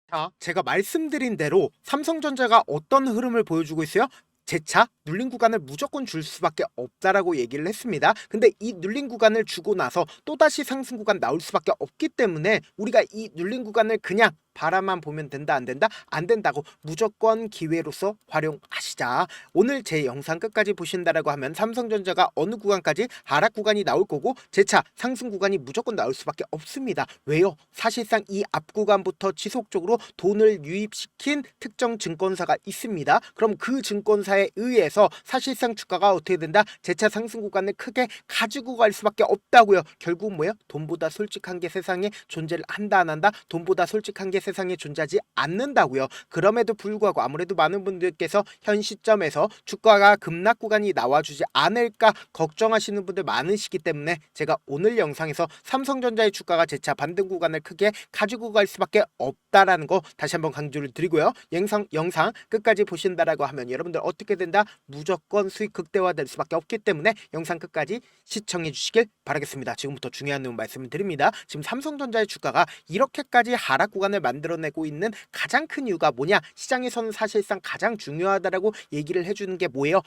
자, 제가 말씀드린 대로 삼성전자가 어떤 흐름을 보여주고 있어요? 재차 눌린 구간을 무조건 줄 수밖에 없다라고 얘기를 했습니다. 근데 이 눌린 구간을 주고 나서 또다시 상승 구간 나올 수밖에 없기 때문에 우리가 이 눌린 구간을 그냥 바라만 보면 된다 안 된다? 안 된다고 무조건 기회로서 활용하시자. 오늘 제 영상 끝까지 보신다라고 하면 삼성전자가 어느 구간까지 하락 구간이 나올 거고 재차 상승 구간이 무조건 나올 수밖에 없습니다. 왜요? 사실상 이 앞 구간부터 지속적으로 돈을 유입시킨 특정 증권사가 있습니다. 그럼 그 증권사에 의해서 사실상 주가가 어떻게 된다? 재차 상승 구간을 크게 가지고 갈 수밖에 없다고요. 결국 뭐예요? 돈보다 솔직한 게 세상에 존재를 한다 안 한다? 돈보다 솔직한 게 세상에 존재하지 않는다고요. 그럼에도 불구하고 아무래도 많은 분들께서 현 시점에서 주가가 급락 구간이 나와주지 않을까 걱정하시는 분들 많으시기 때문에 제가 오늘 영상에서 삼성전자의 주가가 재차 반등 구간을 크게 가지고 갈 수밖에 없다라는 거 다시 한번 강조를 드리고요. 영상 끝까지 보신다라고 하면 여러분들 어떻게 된다? 무조건 수익 극대화될 수밖에 없기 때문에 영상 끝까지 시청해 주시길 바라겠습니다. 지금부터 중요한 내용 말씀을 드립니다. 지금 삼성전자의 주가가 이렇게까지 하락 구간을 만들어내고 있는 가장 큰 이유가 뭐냐? 시장에서는 사실상 가장 중요하다라고 얘기를 해주는 게 뭐예요?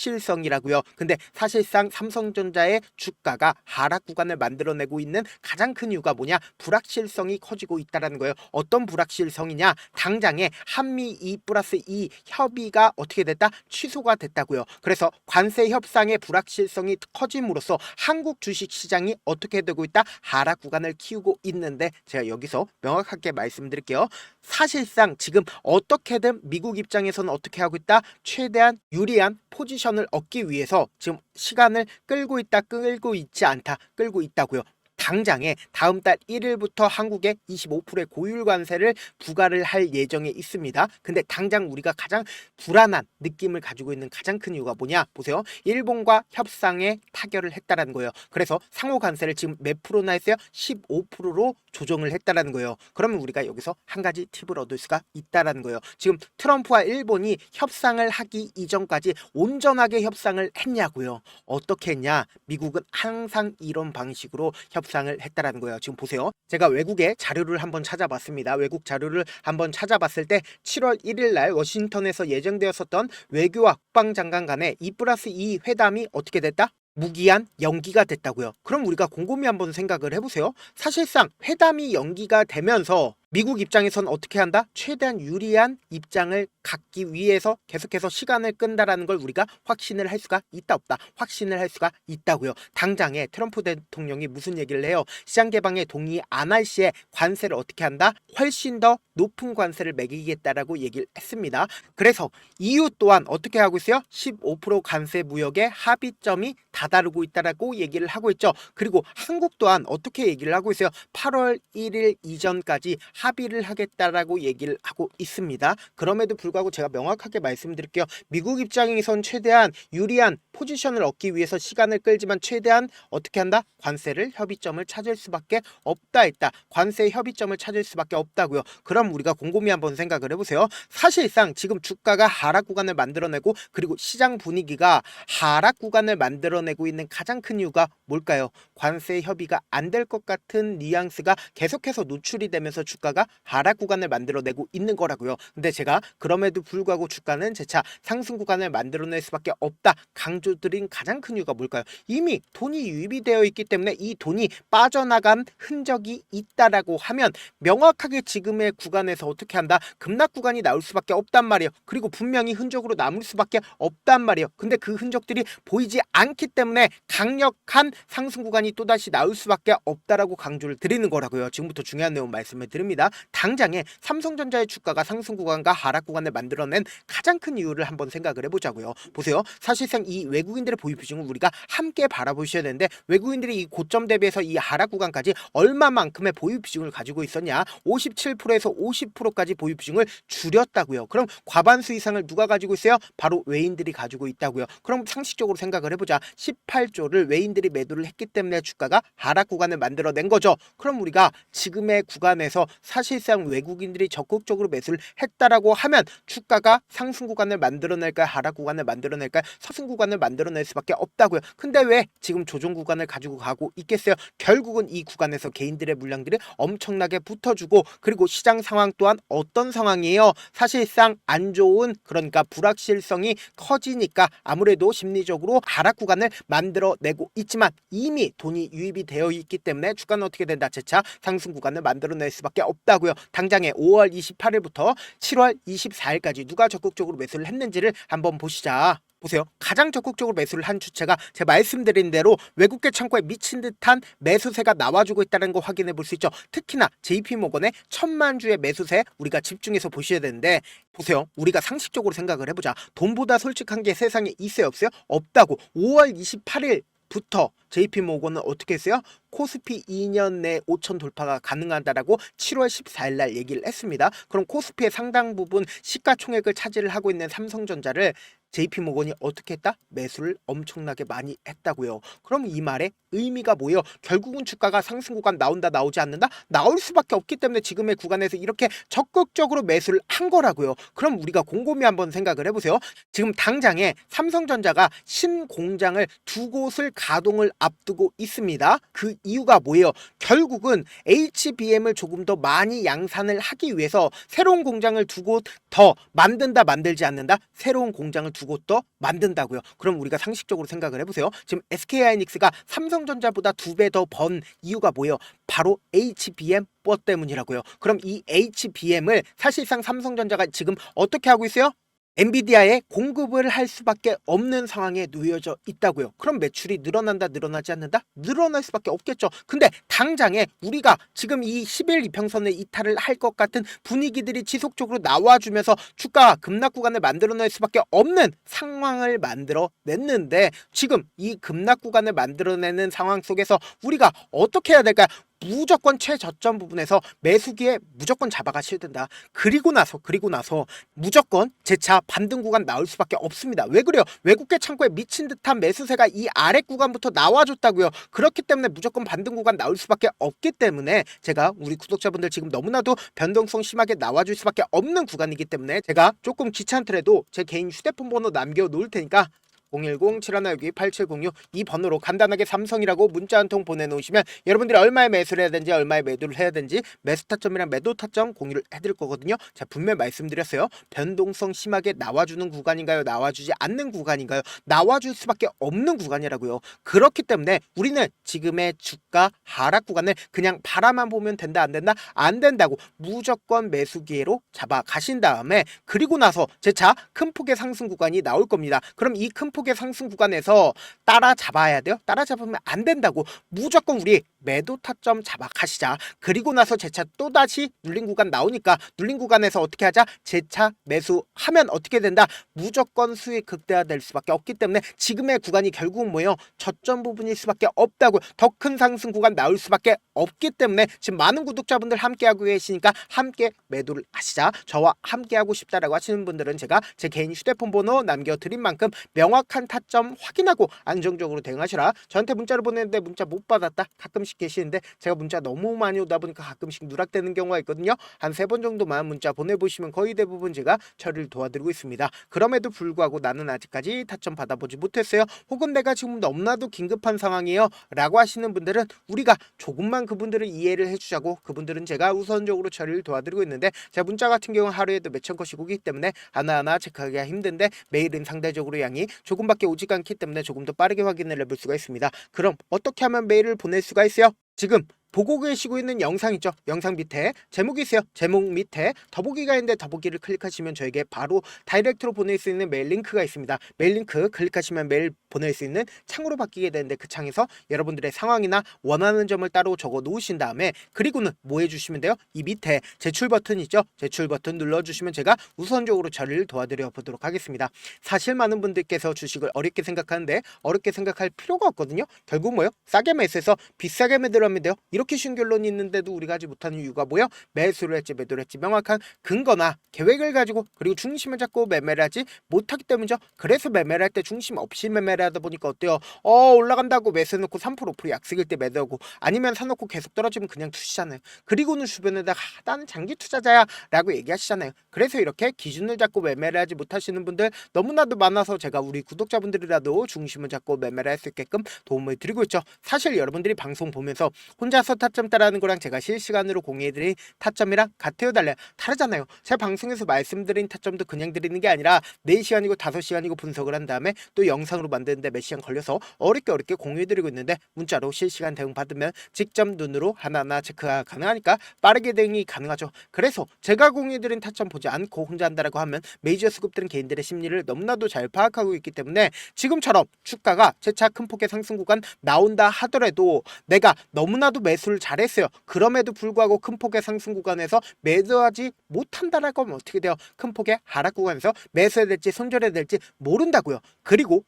확실성이라고요. 근데 사실상 삼성전자의 주가가 하락 구간을 만들어내고 있는 가장 큰 이유가 뭐냐? 불확실성이 커지고 있다는 거예요. 어떤 불확실성이냐? 당장에 한미 2+2 협의가 어떻게 됐다? 취소가 됐다고요. 그래서 관세 협상의 불확실성이 커짐으로써 한국 주식시장이 어떻게 되고 있다? 하락 구간을 키우고 있는데 제가 여기서 명확하게 말씀드릴게요. 사실상 지금 어떻게든 미국 입장에서는 어떻게 하고 있다? 최대한 유리한 포지션을 얻기 위해서 지금 시간을 끌고 있다, 끌고 있지 않다, 끌고 있다고요. 당장에 다음 달 1일부터 한국에 25%의 고율 관세를 부과를 할 예정에 있습니다. 근데 당장 우리가 가장 불안한 느낌을 가지고 있는 가장 큰 이유가 뭐냐? 보세요. 일본과 협상에 타결을 했다라는 거예요. 그래서 상호 관세를 지금 몇 프로나 했어요? 15%로 조정을 했다라는 거예요. 그러면 우리가 여기서 한 가지 팁을 얻을 수가 있다라는 거예요. 지금 트럼프와 일본이 협상을 하기 이전까지 온전하게 협상을 했냐고요. 어떻게 했냐? 미국은 항상 이런 방식으로 협상을 했다라는 거예요. 지금 보세요. 제가 외국의 자료를 한번 찾아봤습니다. 외국 자료를 한번 찾아봤을 때 7월 1일 날 워싱턴에서 예정되었었던 외교와 국방장관 간의 2+2 회담이 어떻게 됐다? 무기한 연기가 됐다고요. 그럼 우리가 곰곰이 한번 생각을 해보세요. 사실상 회담이 연기가 되면서 미국 입장에선 어떻게 한다? 최대한 유리한 입장을 갖기 위해서 계속해서 시간을 끈다라는 걸 우리가 확신을 할 수가 있다 없다? 확신을 할 수가 있다고요. 당장에 트럼프 대통령이 무슨 얘기를 해요? 시장 개방에 동의 안 할 시에 관세를 어떻게 한다? 훨씬 더 높은 관세를 매기겠다라고 얘기를 했습니다. 그래서 EU 또한 어떻게 하고 있어요? 15% 관세 무역의 합의점이 다다르고 있다라고 얘기를 하고 있죠. 그리고 한국 또한 어떻게 얘기를 하고 있어요? 8월 1일 이전까지 합의를 하겠다라고 얘기를 하고 있습니다. 그럼에도 불구하고 제가 명확하게 말씀드릴게요. 미국 입장에선 최대한 유리한 포지션을 얻기 위해서 시간을 끌지만 최대한 어떻게 한다? 관세를 협의점을 찾을 수밖에 없다 했다. 관세 협의점을 찾을 수밖에 없다고요. 그럼 우리가 곰곰이 한번 생각을 해보세요. 사실상 지금 주가가 하락 구간을 만들어내고 그리고 시장 분위기가 하락 구간을 만들어내고 있는 가장 큰 이유가 뭘까요? 관세 협의가 안 될 것 같은 뉘앙스가 계속해서 노출이 되면서 주가가 하락 구간을 만들어내고 있는 거라고요. 근데 제가 그럼에도 불구하고 주가는 재차 상승 구간을 만들어낼 수밖에 없다 강조드린 가장 큰 이유가 뭘까요? 이미 돈이 유입이 되어 있기 때문에 이 돈이 빠져나간 흔적이 있다라고 하면 명확하게 지금의 구간에서 어떻게 한다? 급락 구간이 나올 수밖에 없단 말이에요. 그리고 분명히 흔적으로 남을 수밖에 없단 말이에요. 근데 그 흔적들이 보이지 않기 때문에 강력한 상승 구간이 또다시 나올 수밖에 없다라고 강조를 드리는 거라고요. 지금부터 중요한 내용 말씀을 드립니다. 당장에 삼성전자의 주가가 상승 구간과 하락 구간을 만들어낸 가장 큰 이유를 한번 생각을 해보자고요. 보세요. 사실상 이 외국인들의 보유 비중을 우리가 함께 바라보셔야 되는데 외국인들이 이 고점 대비해서 이 하락 구간까지 얼마만큼의 보유 비중을 가지고 있었냐? 57%에서 50%까지 보유 비중을 줄였다고요. 그럼 과반수 이상을 누가 가지고 있어요? 바로 외인들이 가지고 있다고요. 그럼 상식적으로 생각을 해보자. 18조를 외인들이 매도를 했기 때문에 주가가 하락 구간을 만들어낸 거죠. 그럼 우리가 지금의 구간에서 사실상 외국인들이 적극적으로 매수를 했다라고 하면 주가가 상승 구간을 만들어낼까요? 하락 구간을 만들어낼까요? 상승 구간을 만들어낼 수밖에 없다고요. 근데 왜 지금 조정 구간을 가지고 가고 있겠어요? 결국은 이 구간에서 개인들의 물량들이 엄청나게 붙어주고, 그리고 시장 상황 또한 어떤 상황이에요? 사실상 안 좋은, 그러니까 불확실성이 커지니까 아무래도 심리적으로 하락 구간을 만들어내고 있지만 이미 돈이 유입이 되어 있기 때문에 주가는 어떻게 된다? 재차 상승 구간을 만들어낼 수밖에 없다고요. 당장에 5월 28일부터 7월 24일까지 누가 적극적으로 매수를 했는지를 한번 보시자. 보세요. 가장 적극적으로 매수를 한 주체가 제가 말씀드린 대로 외국계 창고에 미친 듯한 매수세가 나와주고 있다는 거 확인해 볼 수 있죠. 특히나 JP모건의 1000만 주의 매수세 우리가 집중해서 보셔야 되는데, 보세요. 우리가 상식적으로 생각을 해보자. 돈보다 솔직한 게 세상에 있어요, 없어요? 없다고. 5월 28일부터 JP모건은 어떻게 했어요? 코스피 2년 내 5천 돌파가 가능하다라고 7월 14일 날 얘기를 했습니다. 그럼 코스피의 상당 부분 시가총액을 차지를 하고 있는 삼성전자를 JP모건이 어떻게 했다? 매수를 엄청나게 많이 했다고요. 그럼 이 말의 의미가 뭐예요? 결국은 주가가 상승 구간 나온다, 나오지 않는다? 나올 수밖에 없기 때문에 지금의 구간에서 이렇게 적극적으로 매수를 한 거라고요. 그럼 우리가 곰곰이 한번 생각을 해보세요. 지금 당장에 삼성전자가 신공장을 두 곳을 가동을 앞두고 있습니다. 그 이유가 뭐예요? 결국은 HBM을 조금 더 많이 양산을 하기 위해서 새로운 공장을 두 곳 더 만든다, 만들지 않는다? 새로운 공장을 두 곳 더 만든다고요. 그럼 우리가 상식적으로 생각을 해보세요. 지금 SK하이닉스가 삼성전자보다 2배 더 번 이유가 뭐예요? 바로 HBM 법 때문이라고요. 그럼 이 HBM을 사실상 삼성전자가 지금 어떻게 하고 있어요? 엔비디아에 공급을 할 수밖에 없는 상황에 놓여져 있다고요. 그럼 매출이 늘어난다, 늘어나지 않는다? 늘어날 수밖에 없겠죠. 근데 당장에 우리가 지금 이 10일 이평선을 이탈을 할 것 같은 분위기들이 지속적으로 나와주면서 주가 급락 구간을 만들어낼 수밖에 없는 상황을 만들어냈는데, 지금 이 급락 구간을 만들어내는 상황 속에서 우리가 어떻게 해야 될까요? 무조건 최저점 부분에서 매수기에 무조건 잡아가셔야 된다. 그리고 나서 무조건 재차 반등 구간 나올 수밖에 없습니다. 왜 그래요? 외국계 창고에 미친 듯한 매수세가 이 아래 구간부터 나와줬다고요. 그렇기 때문에 무조건 반등 구간 나올 수밖에 없기 때문에 제가 우리 구독자분들 지금 너무나도 변동성 심하게 나와줄 수밖에 없는 구간이기 때문에 제가 조금 귀찮더라도 제 개인 휴대폰 번호 남겨놓을 테니까 010-7162-8706 이 번호로 간단하게 삼성이라고 문자 한 통 보내놓으시면 여러분들이 얼마에 매수를 해야 되는지, 얼마에 매도를 해야 되는지, 매수 타점이랑 매도 타점 공유를 해드릴 거거든요. 자, 분명히 말씀드렸어요. 변동성 심하게 나와주는 구간인가요? 나와주지 않는 구간인가요? 나와줄 수밖에 없는 구간이라고요. 그렇기 때문에 우리는 지금의 주가 하락 구간을 그냥 바라만 보면 된다, 안 된다? 안 된다고 무조건 매수 기회로 잡아 가신 다음에, 그리고 나서 재차 큰 폭의 상승 구간이 나올 겁니다. 그럼 이 큰 폭의 상승 구간에서 따라잡아야 돼요? 따라잡으면 안 된다고. 무조건 우리 매도 타점 잡아 가시자. 그리고 나서 재차 또다시 눌린 구간 나오니까 눌린 구간에서 어떻게 하자? 재차 매수하면 어떻게 된다? 무조건 수익 극대화될 수밖에 없기 때문에 지금의 구간이 결국은 뭐예요? 저점 부분일 수밖에 없다고. 더 큰 상승 구간 나올 수밖에 없기 때문에 지금 많은 구독자분들 함께하고 계시니까 함께 매도를 하시자. 저와 함께하고 싶다라고 하시는 분들은 제가 제 개인 휴대폰 번호 남겨드린 만큼 명확한 타점 확인하고 안정적으로 대응하시라. 저한테 문자를 보냈는데 문자 못 받았다 가끔씩 계시는데, 제가 문자 너무 많이 오다 보니까 가끔씩 누락되는 경우가 있거든요. 한 3번 정도만 문자 보내보시면 거의 대부분 제가 처리를 도와드리고 있습니다. 그럼에도 불구하고 나는 아직까지 타점 받아보지 못했어요, 혹은 내가 지금 너무나도 긴급한 상황이에요 라고 하시는 분들은 우리가 조금만 그분들을 이해를 해주자고, 그분들은 제가 우선적으로 처리를 도와드리고 있는데, 제가 문자 같은 경우 하루에도 몇천 건씩 오기 때문에 하나하나 체크하기가 힘든데 메일은 상대적으로 양이 조금밖에 오지 않기 때문에 조금 더 빠르게 확인을 해볼 수가 있습니다. 그럼 어떻게 하면 메일을 보낼 수가 있어요? 지금 보고 계시고 있는 영상 있죠? 영상 밑에 제목이 있어요. 제목 밑에 더보기가 있는데 더보기를 클릭하시면 저에게 바로 다이렉트로 보낼 수 있는 메일 링크가 있습니다. 메일 링크 클릭하시면 메일 보낼 수 있는 창으로 바뀌게 되는데, 그 창에서 여러분들의 상황이나 원하는 점을 따로 적어 놓으신 다음에, 그리고는 뭐 해주시면 돼요? 이 밑에 제출 버튼 있죠? 제출 버튼 눌러주시면 제가 우선적으로 처리를 도와드려 보도록 하겠습니다. 사실 많은 분들께서 주식을 어렵게 생각하는데 어렵게 생각할 필요가 없거든요. 결국 뭐요? 싸게 매수해서 비싸게 매도하면 돼요. 이렇게 이렇게 쉬운 결론이 있는데도 우리가 하지 못하는 이유가 뭐예요? 매수를 했지 매도를 했지 명확한 근거나 계획을 가지고 그리고 중심을 잡고 매매를 하지 못하기 때문이죠. 그래서 매매를 할 때 중심 없이 매매를 하다 보니까 어때요? 올라간다고 매수해놓고 3% 5% 약속일 때 매도하고 아니면 사놓고 계속 떨어지면 그냥 투시잖아요. 그리고는 주변에다가 나는 장기 투자자야 라고 얘기하시잖아요. 그래서 이렇게 기준을 잡고 매매를 하지 못하시는 분들 너무나도 많아서 제가 우리 구독자분들이라도 중심을 잡고 매매를 할 수 있게끔 도움을 드리고 있죠. 사실 여러분들이 방송 보면서 혼자서 타점 따라하는 거랑 제가 실시간으로 공유해드린 타점이랑 같아요 달라요? 다르잖아요. 제가 방송에서 말씀드린 타점도 그냥 드리는 게 아니라 4시간이고 5시간이고 분석을 한 다음에 또 영상으로 만드는데 몇 시간 걸려서 어렵게 공유해드리고 있는데 문자로 실시간 대응 받으면 직접 눈으로 하나하나 체크가 가능하니까 빠르게 대응이 가능하죠. 그래서 제가 공유해드린 타점 보지 않고 혼자 한다라고 하면 메이저 수급들은 개인들의 심리를 너무나도 잘 파악하고 있기 때문에 지금처럼 주가가 재차 큰 폭의 상승 구간 나온다 하더라도 내가 너무나도 매수를 잘했어요. 그럼에도 불구하고 큰 폭의 상승 구간에서 매도하지 못한다라고 하면 어떻게 돼요? 큰 폭의 하락 구간에서 매수해야 될지 손절해야 될지 모른다고요. 그리고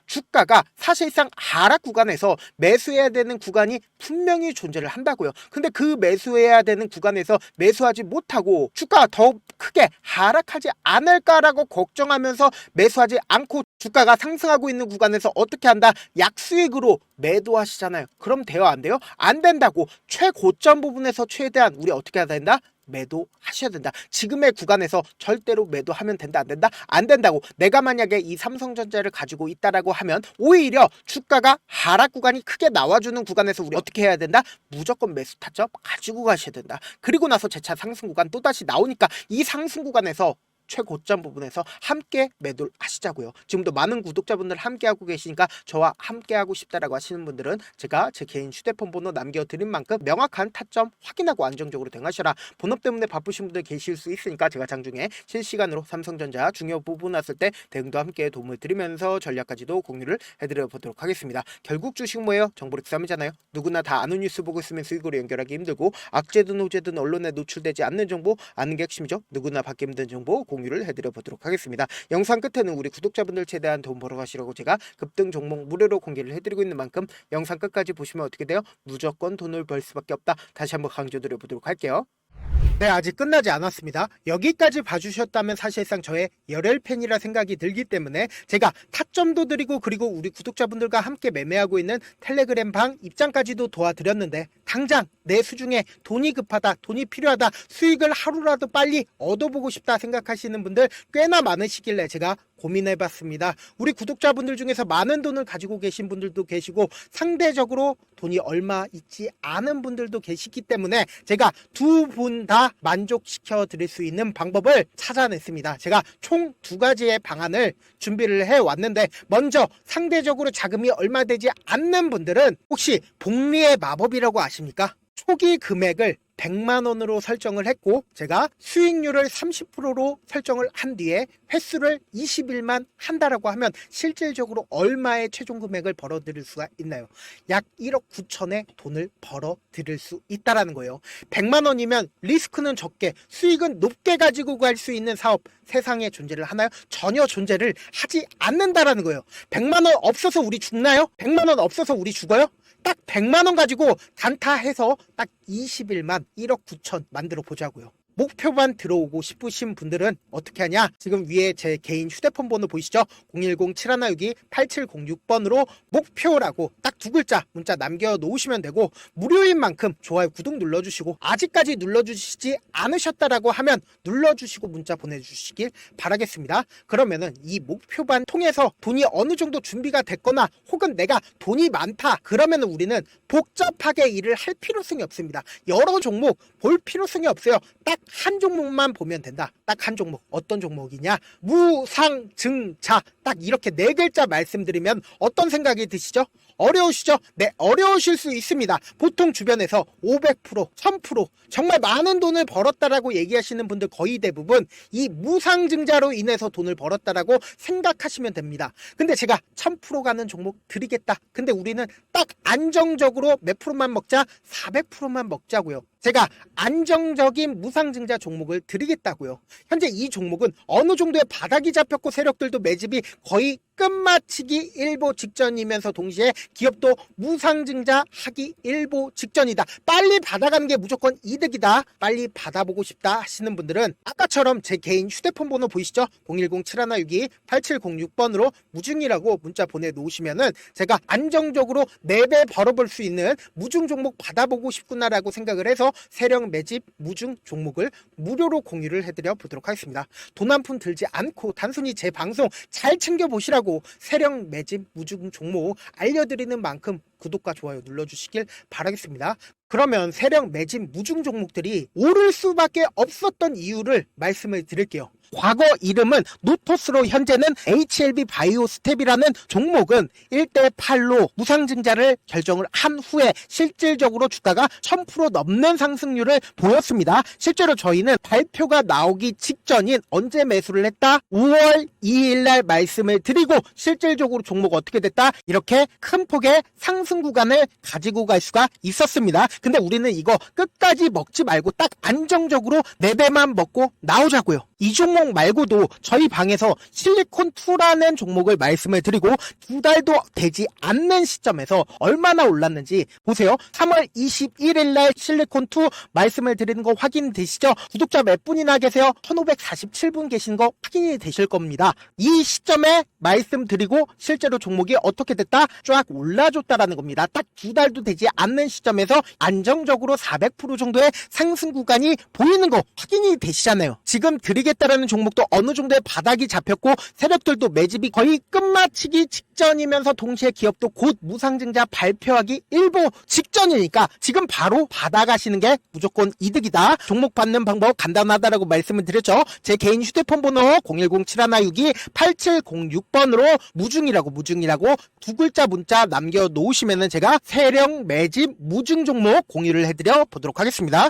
주가가 사실상 하락 구간에서 매수해야 되는 구간이 분명히 존재를 한다고요. 근데 그 매수해야 되는 구간에서 매수하지 못하고 주가가 더 크게 하락하지 않을까라고 걱정하면서 매수하지 않고 주가가 상승하고 있는 구간에서 어떻게 한다? 약수익으로 매도하시잖아요. 그럼 돼요? 안 돼요? 안 된다고. 최고점 부분에서 최대한 우리 어떻게 해야 된다? 매도하셔야 된다. 지금의 구간에서 절대로 매도하면 된다 안 된다? 안 된다고. 내가 만약에 이 삼성전자를 가지고 있다라고 하면 오히려 주가가 하락 구간이 크게 나와주는 구간에서 우리 어떻게 해야 된다? 무조건 매수 타점 가지고 가셔야 된다. 그리고 나서 재차 상승 구간 또다시 나오니까 이 상승 구간에서 최고점 부분에서 함께 매도를 하시자고요. 지금도 많은 구독자분들 함께하고 계시니까 저와 함께하고 싶다라고 하시는 분들은 제가 제 개인 휴대폰 번호 남겨드린 만큼 명확한 타점 확인하고 안정적으로 대응하셔라. 본업 때문에 바쁘신 분들 계실 수 있으니까 제가 장중에 실시간으로 삼성전자 중요 부분 왔을 때 대응도 함께 도움을 드리면서 전략까지도 공유를 해드려 보도록 하겠습니다. 결국 주식 뭐예요? 정보력 싸움이잖아요. 누구나 다 아는 뉴스 보고 있으면 수익으로 연결하기 힘들고 악재든 호재든 언론에 노출되지 않는 정보 아는 게 핵심이죠. 누구나 받기 힘든 정보 공유를 해드려 보도록 하겠습니다. 영상 끝에는 우리 구독자분들 최대한 돈 벌어 가시라고 제가 급등 종목 무료로 공개를 해드리고 있는 만큼 영상 끝까지 보시면 어떻게 돼요? 무조건 돈을 벌 수밖에 없다. 다시 한번 강조드려 보도록 할게요. 네, 아직 끝나지 않았습니다. 여기까지 봐주셨다면 사실상 저의 열혈 팬이라 생각이 들기 때문에 제가 타점도 드리고 그리고 우리 구독자분들과 함께 매매하고 있는 텔레그램 방 입장까지도 도와드렸는데 당장 내 수중에 돈이 급하다, 돈이 필요하다, 수익을 하루라도 빨리 얻어보고 싶다 생각하시는 분들 꽤나 많으시길래 제가 고민해봤습니다. 우리 구독자분들 중에서 많은 돈을 가지고 계신 분들도 계시고 상대적으로 돈이 얼마 있지 않은 분들도 계시기 때문에 제가 두 분 다 만족시켜 드릴 수 있는 방법을 찾아냈습니다. 제가 총 2가지의 방안을 준비를 해왔는데 먼저 상대적으로 자금이 얼마 되지 않는 분들은 혹시 복리의 마법이라고 아십니까? 초기 금액을 100만 원으로 설정을 했고 제가 수익률을 30%로 설정을 한 뒤에 횟수를 20일만 한다라고 하면 실질적으로 얼마의 최종 금액을 벌어들일 수가 있나요? 약 1억 9천의 돈을 벌어들일 수 있다라는 거예요. 100만 원이면 리스크는 적게 수익은 높게 가지고 갈 수 있는 사업 세상에 존재를 하나요? 전혀 존재를 하지 않는다라는 거예요. 100만 원 없어서 우리 죽나요? 100만 원 없어서 우리 죽어요? 딱 100만 원 가지고 단타해서 딱 20일만 1억 9천 만들어 보자고요. 목표만 들어오고 싶으신 분들은 어떻게 하냐? 지금 위에 제 개인 휴대폰 번호 보이시죠? 010-7162-8706번으로 목표라고 딱 2글자 문자 남겨놓으시면 되고 무료인 만큼 좋아요 구독 눌러주시고 아직까지 눌러주시지 않으셨다라고 하면 눌러주시고 문자 보내주시길 바라겠습니다. 그러면은 이 목표반 통해서 돈이 어느 정도 준비가 됐거나 혹은 내가 돈이 많다 그러면은 우리는 복잡하게 일을 할 필요성이 없습니다. 여러 종목 볼 필요성이 없어요. 딱 한 종목만 보면 된다. 딱 한 종목. 어떤 종목이냐? 무상증자. 딱 이렇게 4글자 말씀드리면 어떤 생각이 드시죠? 어려우시죠? 네, 어려우실 수 있습니다. 보통 주변에서 500%, 1000% 정말 많은 돈을 벌었다라고 얘기하시는 분들 거의 대부분 이 무상증자로 인해서 돈을 벌었다라고 생각하시면 됩니다. 근데 제가 1000% 가는 종목 드리겠다. 근데 우리는 딱 안정적으로 몇 프로만 먹자? 400%만 먹자고요. 제가 안정적인 무상증자 종목을 드리겠다고요. 현재 이 종목은 어느 정도의 바닥이 잡혔고 세력들도 매집이 거의 끝마치기 일보 직전이면서 동시에 기업도 무상증자하기 일보 직전이다. 빨리 받아가는 게 무조건 이득이다. 빨리 받아보고 싶다 하시는 분들은 아까처럼 제 개인 휴대폰 번호 보이시죠? 010-7162-8706번으로 무중이라고 문자 보내놓으시면은 제가 안정적으로 4배 벌어볼 수 있는 무중 종목 받아보고 싶구나라고 생각을 해서 세력 매집 무중 종목을 무료로 공유를 해드려 보도록 하겠습니다. 돈 한 푼 들지 않고 단순히 제 방송 잘 챙겨보시라고 세력 매집 무중 종목 알려드리는 만큼 구독과 좋아요 눌러주시길 바라겠습니다. 그러면 세력 매집 무중 종목들이 오를 수밖에 없었던 이유를 말씀을 드릴게요. 과거 이름은 노토스로 현재는 HLB 바이오스텝이라는 종목은 1대8로 무상증자를 결정을 한 후에 실질적으로 주가가 1000% 넘는 상승률을 보였습니다. 실제로 저희는 발표가 나오기 직전인 언제 매수를 했다? 5월 2일 날 말씀을 드리고 실질적으로 종목 어떻게 됐다? 이렇게 큰 폭의 상승 구간을 가지고 갈 수가 있었습니다. 근데 우리는 이거 끝까지 먹지 말고 딱 안정적으로 4배만 먹고 나오자고요. 이 종목 말고도 저희 방에서 실리콘2라는 종목을 말씀을 드리고 2달도 되지 않는 시점에서 얼마나 올랐는지 보세요. 3월 21일 날 실리콘2 말씀을 드리는 거 확인되시죠? 구독자 몇 분이나 계세요? 1547분 계신 거 확인이 되실 겁니다. 이 시점에 말씀드리고 실제로 종목이 어떻게 됐다? 쫙 올라줬다라는 겁니다. 딱 2달도 되지 않는 시점에서 안정적으로 400% 정도의 상승 구간이 보이는 거 확인이 되시잖아요. 지금 드리겠다라는 종목도 어느 정도의 바닥이 잡혔고 세력들도 매집이 거의 끝마치기 직전이면서 동시에 기업도 곧 무상증자 발표하기 일보 직전이니까 지금 바로 받아가시는 게 무조건 이득이다. 종목 받는 방법 간단하다라고 말씀을 드렸죠. 제 개인 휴대폰 번호 010-7162-8706번으로 무중이라고 두 글자 문자 남겨놓으시면은 제가 세력 매집 무중 종목 공유를 해드려 보도록 하겠습니다.